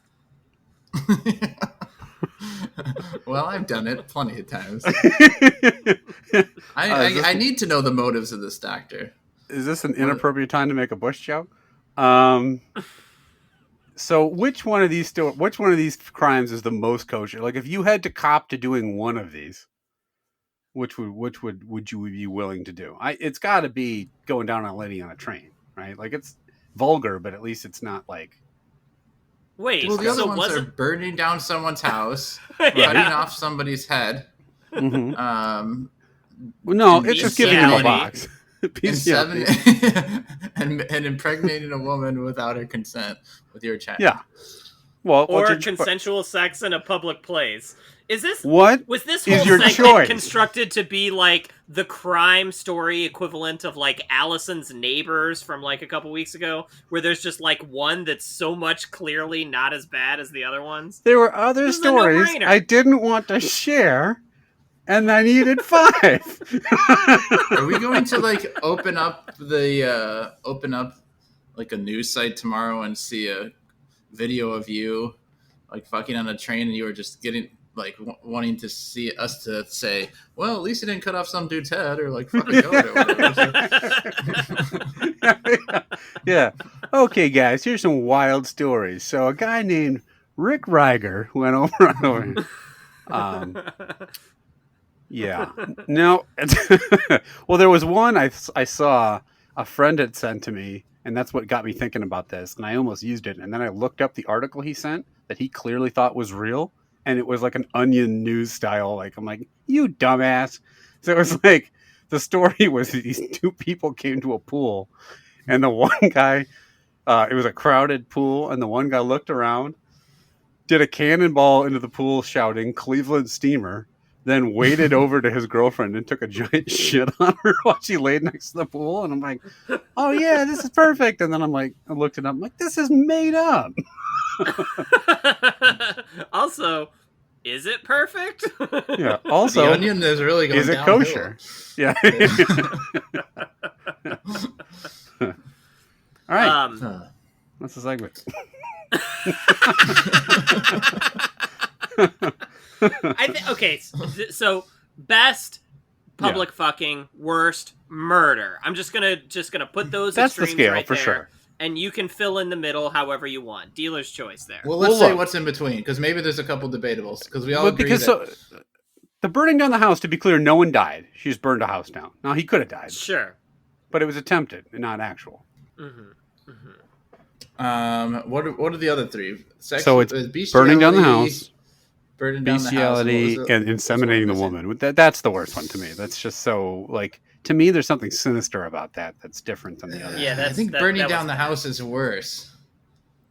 Well, I've done it plenty of times. I need to know the motives of this doctor. Is this an inappropriate time to make a Bush joke? So which one of these crimes is the most kosher? Like, if you had to cop to doing one of these, which would you be willing to do? It's got to be going down on a lady on a train, right? Like, it's vulgar, but at least it's not like. Wait, well, the other ones are burning down someone's house, cutting off somebody's head. Mm-hmm. No, it's just giving him a box. and impregnating a woman without her consent with your child. Yeah. Well, or consensual sex in a public place. Was this whole segment constructed to be like the crime story equivalent of like Allison's Neighbors from like a couple weeks ago, where there's just like one that's so much clearly not as bad as the other ones? There were other stories I didn't want to share, and I needed 5. Are we going to like open up like a news site tomorrow and see a video of you like fucking on a train, and you were just getting like wanting to see us to say, well, at least he didn't cut off some dude's head or like fucking goat or whatever. Yeah. Okay, guys, here's some wild stories. So a guy named Rick Reiger went over. Yeah. No. Well, there was one I saw a friend had sent to me, and that's what got me thinking about this. And I almost used it. And then I looked up the article he sent that he clearly thought was real. And it was like an Onion news style. Like, I'm like, you dumbass. So it was like, the story was these 2 people came to a pool, and the one guy, it was a crowded pool, and the one guy looked around, did a cannonball into the pool shouting Cleveland Steamer, then waded over to his girlfriend and took a giant shit on her while she laid next to the pool. And I'm like, oh yeah, this is perfect. And then I'm like, I looked it up. I'm like, this is made up. Also, is it perfect? Yeah. Also, the Onion is really going. Is it downhill. Kosher? Yeah. All right. That's the segment. Okay, so best public fucking, worst murder. I'm just gonna put those. That's the scale right for there, sure. And you can fill in the middle however you want. Dealer's choice there. Well, let's say what's in between, because maybe there's a couple debatables. Because we all agree that the burning down the house. To be clear, no one died. She just burned a house down. Now he could have died. Sure, but it was attempted and not actual. Mm-hmm. Mm-hmm. What are the other 3? So it's burning down the house, bestiality, and inseminating the woman. That's the worst one to me. That's just so like. To me, there's something sinister about that that's different than the other. Yeah, I think burning down the house is worse.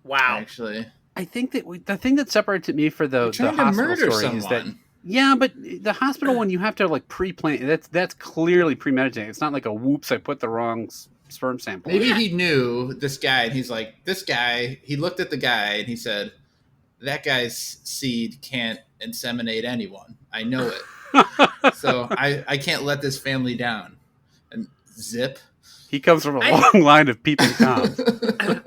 Wow. Actually, I think that the thing that separates me for the hospital story is that but the hospital one you have to like pre-plan. That's clearly premeditated. It's not like a whoops, I put the wrong sperm sample. Maybe he knew this guy, and he's like, this guy. He looked at the guy and he said, "That guy's seed can't inseminate anyone. I know it, so I can't let this family down." And zip. He comes from a long line of peeping toms.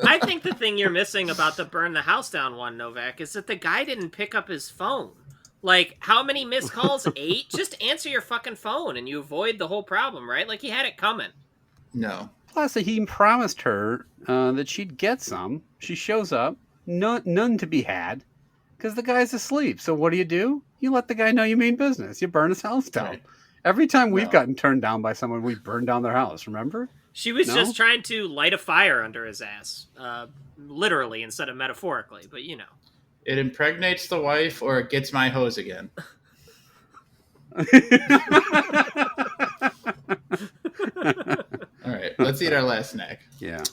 I think the thing you're missing about the burn the house down one, Novak, is that the guy didn't pick up his phone. Like, how many missed calls? 8? Just answer your fucking phone and you avoid the whole problem, right? Like, he had it coming. No. Plus, he promised her that she'd get some. She shows up, none to be had, because the guy's asleep. So what do? You let the guy know you mean business. You burn his house down. Right. Every time we've gotten turned down by someone, we burned down their house, remember? She was just trying to light a fire under his ass. Literally instead of metaphorically, but you know. It impregnates the wife or it gets my hose again. All right, let's eat our last snack. Yeah.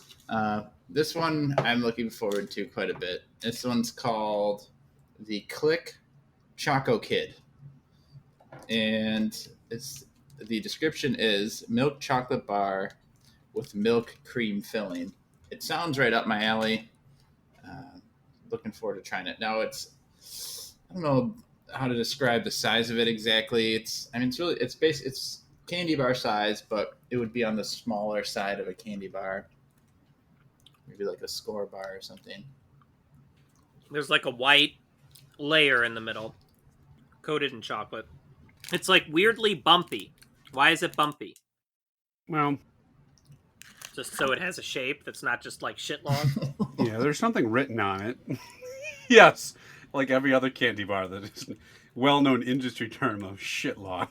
This one I'm looking forward to quite a bit. This one's called the Klik Choko-Kid. And the description is milk chocolate bar with milk cream filling. It sounds right up my alley. Looking forward to trying it. Now I don't know how to describe the size of it exactly. It's candy bar size, but it would be on the smaller side of a candy bar. Maybe like a Score bar or something. There's like a white layer in the middle, coated in chocolate. It's like weirdly bumpy. Why is it bumpy? Well, just so it has a shape that's not just like shit log. Yeah, there's something written on it. Yes, like every other candy bar that is a well-known industry term of shit log.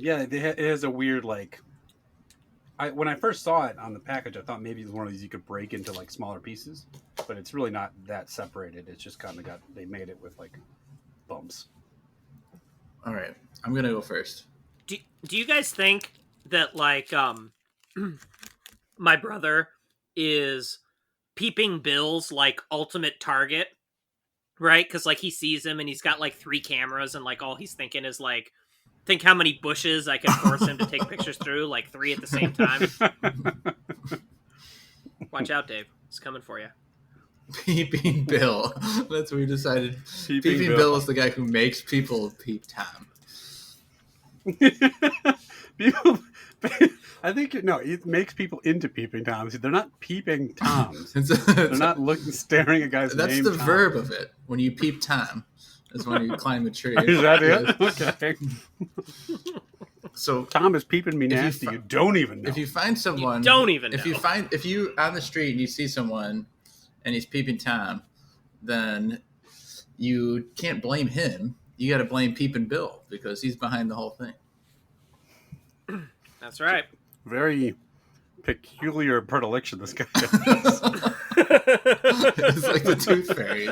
It has a weird like. When I first saw it on the package, I thought maybe it was one of these you could break into like smaller pieces, but it's really not that separated. It's just kind of they made it with like bumps. All right, I'm gonna go first. Do you guys think that like my brother is peeping Bill's like ultimate target, right? Because like he sees him and he's got like 3 cameras and like all he's thinking is like, think how many bushes I could force him to take pictures through, like 3 at the same time. Watch out, Dave. It's coming for you. Peeping Bill. That's what we decided. Peeping Bill is the guy who makes people peep Tom. I think it makes people into peeping Toms. They're not peeping Toms. They're not staring at guys. That's the verb of it. When you peep Tom, is when you climb a tree. Is that it? Okay. So Tom is peeping me nasty. You don't even know. If you find someone, you don't even know. If you on the street and you see someone and he's peeping Tom, then you can't blame him. You got to blame Peeping Bill because he's behind the whole thing. That's right. Very peculiar predilection this guy has. It's like the Tooth Fairy.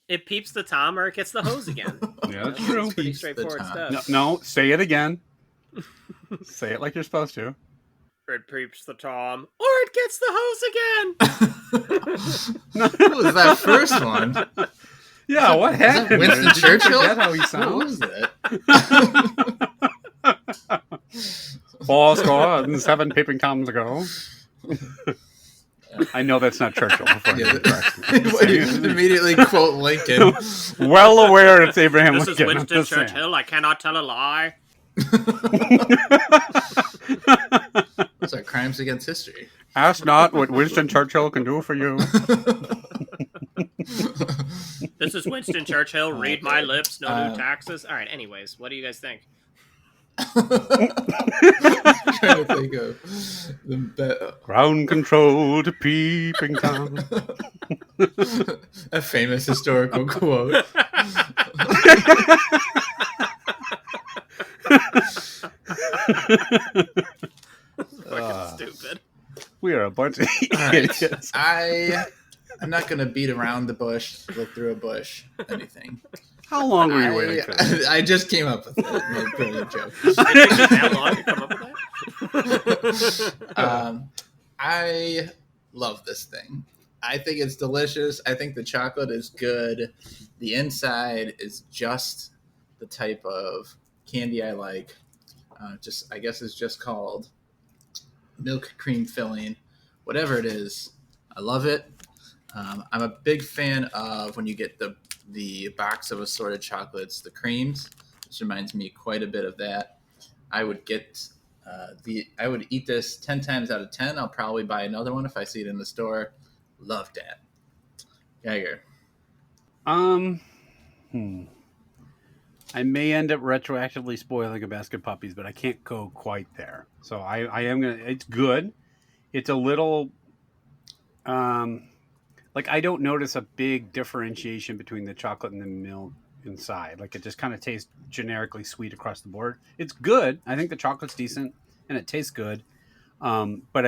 It peeps the Tom or it gets the hose again. Yeah, that's true. It's pretty straightforward stuff. No, say it again. Say it like you're supposed to. It peeps the Tom or it gets the hose again. What was that first one? Yeah, what happened? Winston Churchill? That's how he sounds. What was that? 4 score and 7 peeping Toms ago. I know that's not Churchill. Immediately quote Lincoln. Well aware it's Abraham This Lincoln. is Winston Churchill. I cannot tell a lie. Those are crimes against history. Ask not what Winston Churchill can do for you. This is Winston Churchill. Read my lips. No new taxes. All right. Anyways, what do you guys think? Trying to think of the Ground control to peeping Tom. A famous historical quote. Fucking stupid. We are a bunch of idiots. I'm not going to beat around the bush, look through a bush, anything. How long were you waiting for that? I just came up with it. No, brilliant joke. It took you that long to come up with that? I love this thing. I think it's delicious. I think the chocolate is good. The inside is just the type of candy I like. I guess it's just called milk cream filling. Whatever it is, I love it. I'm a big fan of when you get the box of assorted chocolates, the creams, which reminds me quite a bit of that. I would get I would eat this 10 times out of 10. I'll probably buy another one if I see it in the store. Love that. Geiger. I may end up retroactively spoiling a basket of puppies, but I can't go quite there. So I am gonna. It's good. It's a little. Like I don't notice a big differentiation between the chocolate and the milk inside. Like it just kind of tastes generically sweet across the board. It's good. I think the chocolate's decent and it tastes good. But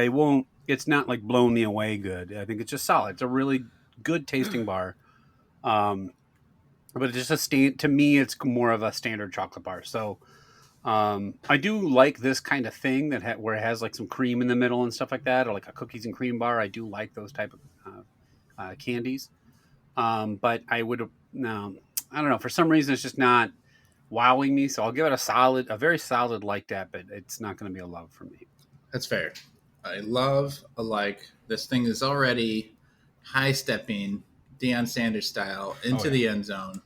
it's not like blown me away good. I think it's just solid. It's a really good tasting bar. But it's just to me, it's more of a standard chocolate bar. So I do like this kind of thing where it has like some cream in the middle and stuff like that, or like a cookies and cream bar. I do like those type of candies. But I don't know. For some reason, it's just not wowing me. So I'll give it a very solid like that, but it's not going to be a love for me. That's fair. I love a like. This thing is already high stepping Deion Sanders style into the end zone.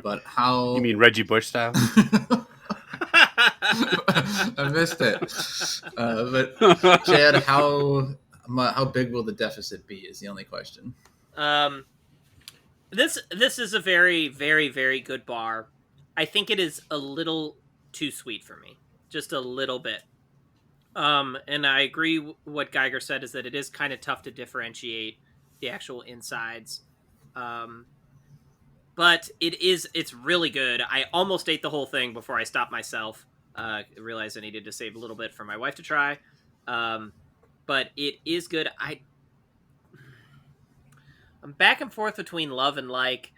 But how? You mean Reggie Bush style? I missed it. But Chad, how big will the deficit be? Is the only question. This is a very, very, very good bar. I think it is a little too sweet for me, just a little bit. And I agree. What Geiger said is that it is kind of tough to differentiate the actual insides. But it's really good. I almost ate the whole thing before I stopped myself. Realized I needed to save a little bit for my wife to try. But it is good. I'm back and forth between love and like.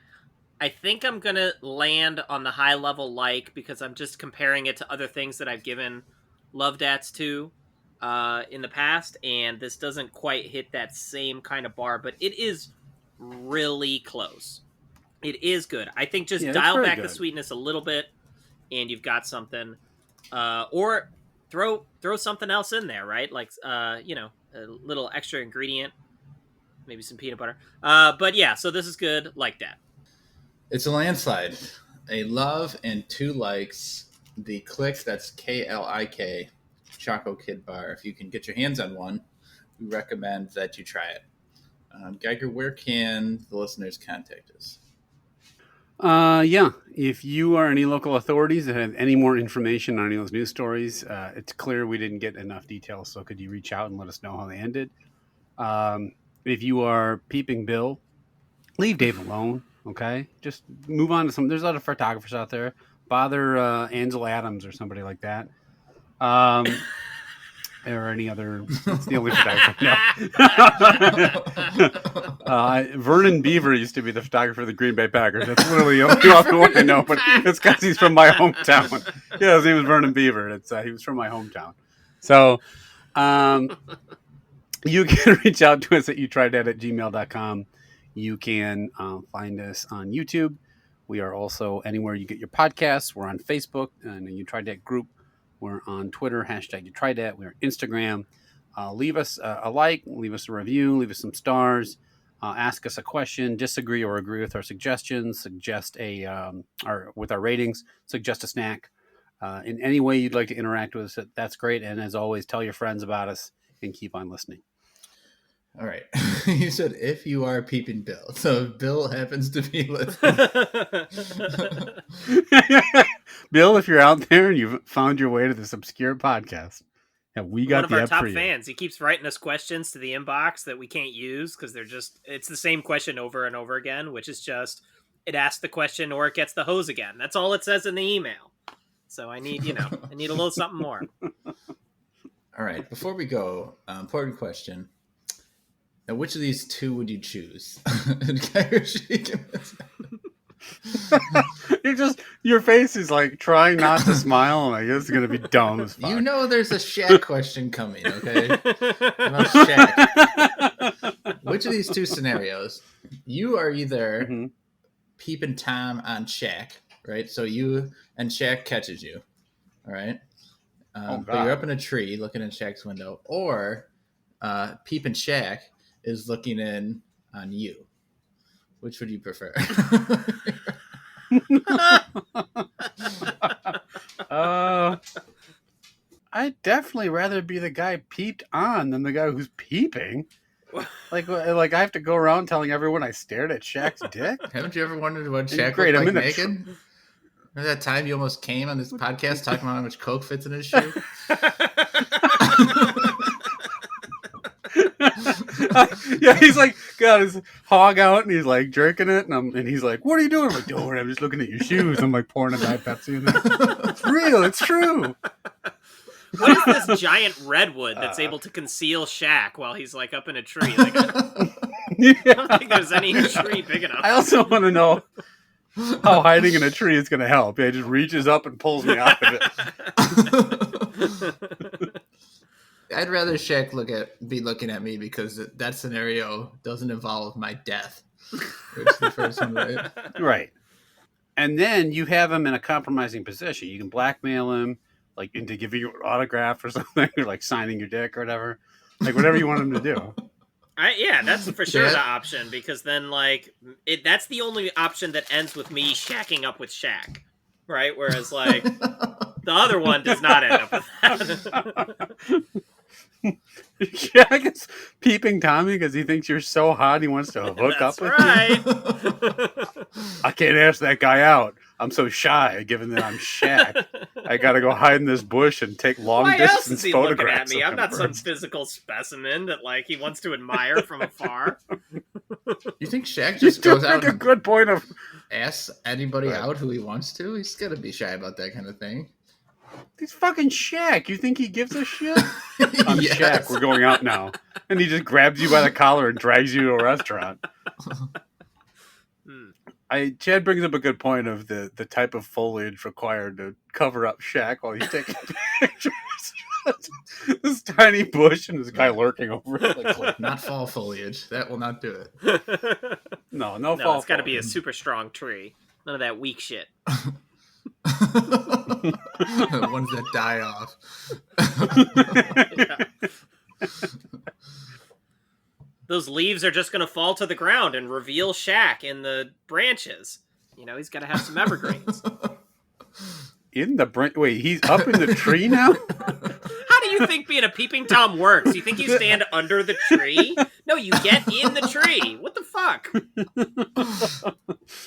I think I'm gonna land on the high level like because I'm just comparing it to other things that I've given love dats to in the past, and this doesn't quite hit that same kind of bar, but it is really close. It is good. I think just dial back the sweetness a little bit, and you've got something. Or throw something else in there, right? Like a little extra ingredient, maybe some peanut butter. But yeah, so this is good like that. It's a landslide. A love and 2 likes. The Klik, that's Klik, Choko-Kid bar. If you can get your hands on one, we recommend that you try it. Geiger, where can the listeners contact us? Yeah. If you are any local authorities that have any more information on any of those news stories, it's clear we didn't get enough details. So could you reach out and let us know how they ended? If you are peeping Bill, leave Dave alone. Okay, just move on to some. There's a lot of photographers out there. Bother Angela Adams or somebody like that. Or any other. It's the only photographer. No. Vernon Beaver used to be the photographer of the Green Bay Packers. That's literally the only one I know, but it's because he's from my hometown. Yeah, his name was Vernon Beaver. He was from my hometown. So you can reach out to us at youtrydat@gmail.com. You can find us on YouTube. We are also anywhere you get your podcasts. We're on Facebook and the You Tried Dat group. We're on Twitter, #YouTriedThat. We're on Instagram. Leave us a like, leave us a review, leave us some stars. Ask us a question, disagree or agree with our suggestions, suggest with our ratings, suggest a snack. In any way you'd like to interact with us, that's great. And as always, tell your friends about us and keep on listening. All right. You said if you are peeping Bill. So if Bill happens to be listening. Bill, if you're out there and you've found your way to this obscure podcast, and we got one of our top fans. He keeps writing us questions to the inbox that we can't use because it's the same question over and over again, which is just it asks the question or it gets the hose again. That's all it says in the email. So I need a little something more. All right. Before we go, important question. Now, which of these 2 would you choose? Your face is like trying not to smile. I'm like, this is gonna be dumb as fuck. You know, there's a Shaq question coming. Okay, about Shaq. Which of these 2 scenarios? You are either peeping Tom on Shaq, right? So you and Shaq catches you. All right, but you're up in a tree looking in Shaq's window, or peeping Shaq is looking in on you. Which would you prefer? I'd definitely rather be the guy peeped on than the guy who's peeping. Like I have to go around telling everyone I stared at Shaq's dick. Haven't you ever wondered what Shaq looked like naked? Remember that time you almost came on this podcast talking about how much Coke fits in his shoe? Yeah, he's like got his hog out and he's like drinking it, and he's like, "What are you doing?" I'm like, "Don't worry, I'm just looking at your shoes." I'm like pouring a Diet Pepsi in there. It's real. It's true. What is this giant redwood that's able to conceal Shaq while he's like up in a tree? Like, I don't think there's any tree big enough. I also want to know how hiding in a tree is going to help. Yeah, he just reaches up and pulls me out of it. I'd rather Shaq be looking at me because that scenario doesn't involve my death. Which is the first one, right? Right. And then you have him in a compromising position. You can blackmail him, like into giving you an autograph or something, or like signing your dick or whatever. Like whatever you want him to do. That's for sure the option, because then like that's the only option that ends with me shacking up with Shaq. Right? Whereas like the other one does not end up with that. Shaq is peeping Tommy because he thinks you're so hot he wants to hook up with you. I can't ask that guy out. I'm so shy, given that I'm Shaq. I gotta go hide in this bush and take long distance photographs. Looking at me? I'm not some physical specimen that like he wants to admire from afar. You think Shaq just goes out and a good point of asks anybody out who he wants to? He's gotta be shy about that kind of thing. He's fucking Shaq. You think he gives a shit? I'm yes. Shaq. We're going out now. And he just grabs you by the collar and drags you to a restaurant. Chad brings up a good point of the type of foliage required to cover up Shaq while he's taking pictures. This tiny bush and this guy lurking over it. Like, not fall foliage. That will not do it. No, fall. It's got to be a super strong tree. None of that weak shit. The ones that die off. Those leaves are just going to fall to the ground and reveal Shaq in the branches. He's got to have some evergreens. In the branch? Wait, he's up in the tree now? How do you think being a peeping Tom works? You think you stand under the tree? No, you get in the tree. What the fuck?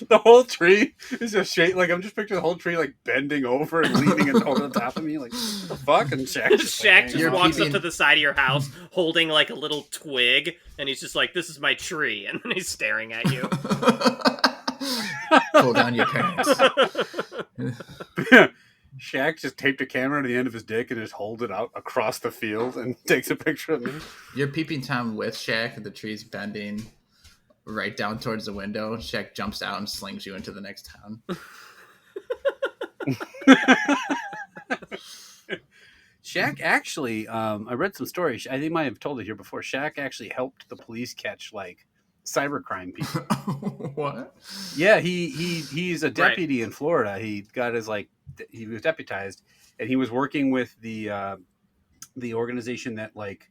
The whole tree is just shaped like I'm just picturing the whole tree like bending over and leaning it over the top of me. Like, what the fuck? And Shaq just walks up to the side of your house holding like a little twig, and he's just like, "This is my tree," and then he's staring at you. Pull down your pants. Shaq just taped a camera to the end of his dick and just holds it out across the field and takes a picture of me. You're peeping Tom with Shaq, and the tree's bending right down towards the window. Shaq jumps out and slings you into the next town. Shaq actually, I read some stories. I think I might have told it here before. Shaq actually helped the police catch like cybercrime people. What? Yeah, he's a deputy in Florida. He got his he was deputized, and he was working with the organization that like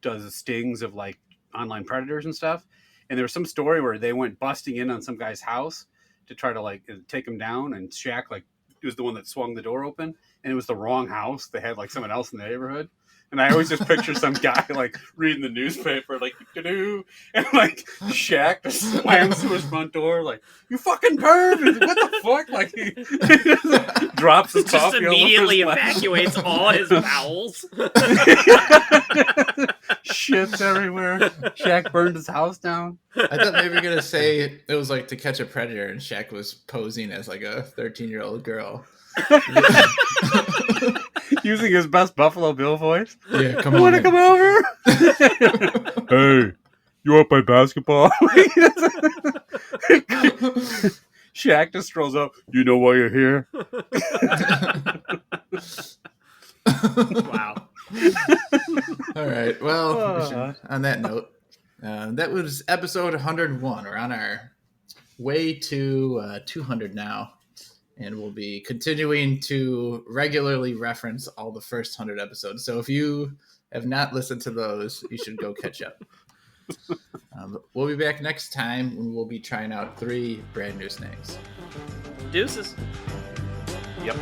does stings of like online predators and stuff. And there was some story where they went busting in on some guy's house to try to like take him down, and Shaq like was the one that swung the door open, and it was the wrong house. They had like someone else in the neighborhood. And I always just picture some guy like reading the newspaper, like doo, and like Shaq just slams to his front door, like, "You fucking perv! What the fuck?" Like he drops his coffee. Just immediately evacuates all his bowels. Shit's everywhere. Shaq burned his house down. I thought maybe you were gonna say it was like To Catch a Predator, and Shaq was posing as like a 13-year-old girl. Using his best Buffalo Bill voice. Yeah, come on. Want to come over? Hey, you want to play basketball? Shaq just strolls up. You know why you're here? Wow. All right. Well, on that note, that was episode 101. We're on our way to 200 now. And we'll be continuing to regularly reference all the first 100 episodes. So if you have not listened to those, you should go catch up. We'll be back next time when we'll be trying out 3 brand new snacks. Deuces. Yep.